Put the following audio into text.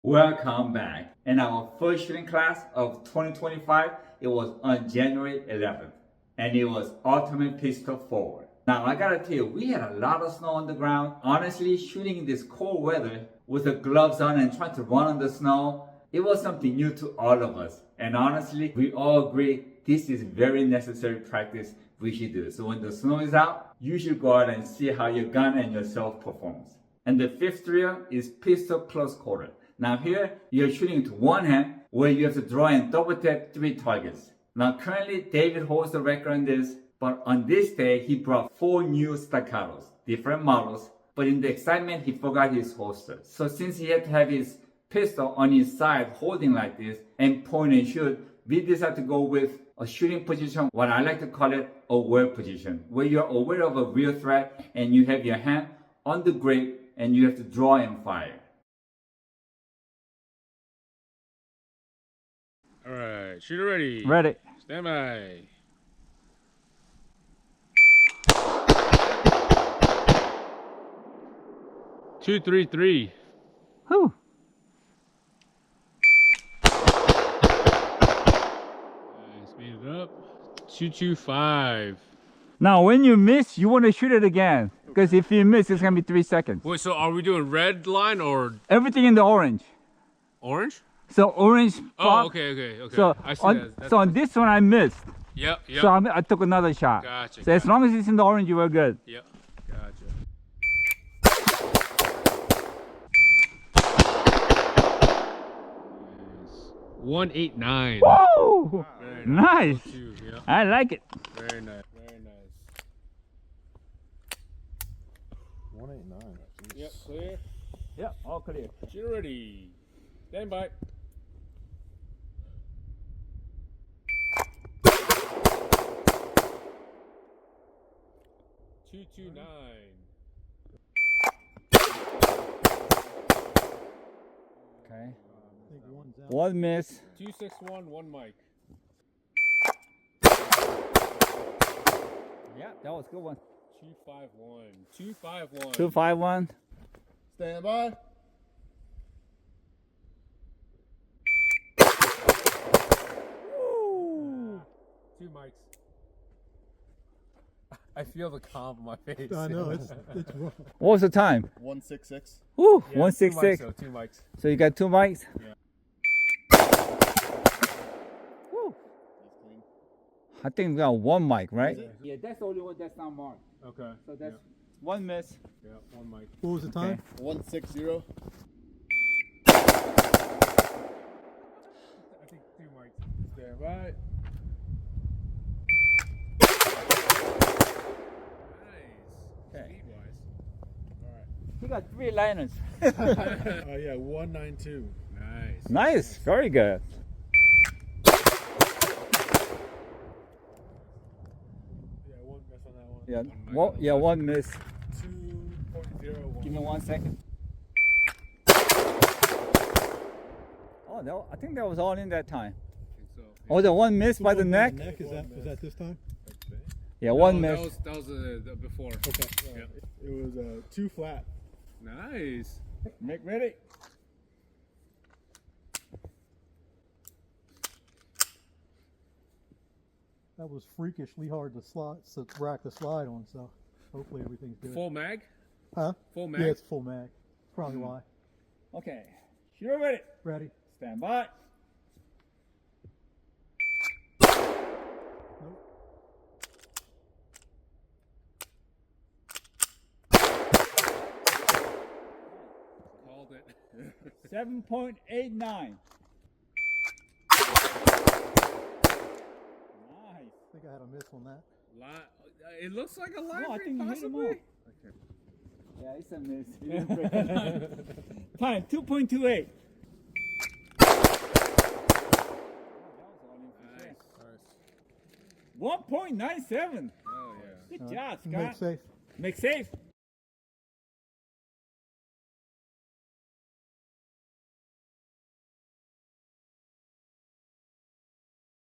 Welcome back. In our first shooting class of 2025, it was on January 11th, and it was ultimate pistol forward. Now I gotta tell you, we had a lot of snow on the ground. Honestly, shooting in this cold weather with the gloves on and trying to run on the snow, it was something new to all of us. And honestly, we all agree this is very necessary practice we should do. So when the snow is out, you should go out and see how your gun and yourself performs. And the fifth drill is pistol close quarter. Now here, you're shooting to one hand where you have to draw and double tap 3 targets. Now currently, David holds the record on this, but on this day, he brought 4 new staccatos, different models, but in the excitement, he forgot his holster. So since he had to have his pistol on his side holding like this and point and shoot, we decided to go with a shooting position, what I like to call it aware position, where you're aware of a real threat and you have your hand on the grip and you have to draw and fire. All right, shooter ready. Ready. Stand by. Two, 3, 3. Whew. Speed it up. 2, 2, 5. Now, when you miss, you want to shoot it again. Because if you miss, it's going to be 3 seconds. Wait, so are we doing red line or Everything in the orange. orange? So orange. Oh, pop. okay. So I see on, that. so on this one, I missed. Yep. So I took another shot. Gotcha. So as long as it's in the orange, you were good. Yep. Gotcha. Nice. 189. Whoa! Very Nice. Two, yep. I like it. Very nice. Very nice. 189. Yep. Clear. Yeah, all clear. Shooter ready. Stand by. Two, 2, 9. Okay. One's out. One miss. 2, 6, 1. 1 mic. Yeah, that was a good one. 2, 5, 1. 2, 5, 1. 2, 5, 1. Stand by. Woo! 2 mics. I feel the calm on my face. I know it's rough. What was the time? 166. Woo! Yeah, 166. 2 mics. So you got 2 mics? Yeah. Woo! That's clean. I think we got 1 mic, right? Is it? Yeah, that's the only one that's not marked. Okay. So that's 1 miss. Yeah, 1 mic. What was the time? Okay. 160. I think 2 mics. Stand by. Okay. Speed-wise. All right. He got 3 liners. Yeah, 192. Nice. Nice. Very good. Yeah, 1 miss on that one. Yeah. 1 mic Well, on the yeah, left. 1 miss. 2.01. Give me 1 second. Oh, no, I think that was all in that time. I think so. Oh, the 1 miss by the neck? Neck, was that this time? Yeah, No, 1 miss. That was the before. Okay. Yeah. It was 2 flat. Nice. Make ready. That was freakishly hard to rack the slide on, so hopefully everything's good. Full mag? Huh? Full mag? Yeah, it's full mag. Probably why. Okay. Shooter ready. Ready? Stand by. Nope. Called it. 7.89. Nice. I think I had a miss on that. It looks like a line No, I break, think you hit him possibly. all. Yeah, it's a miss. You didn't break it. Time 2.28. Nice. 1.97. Oh, yeah. Good job, Make Scott. safe. Make safe.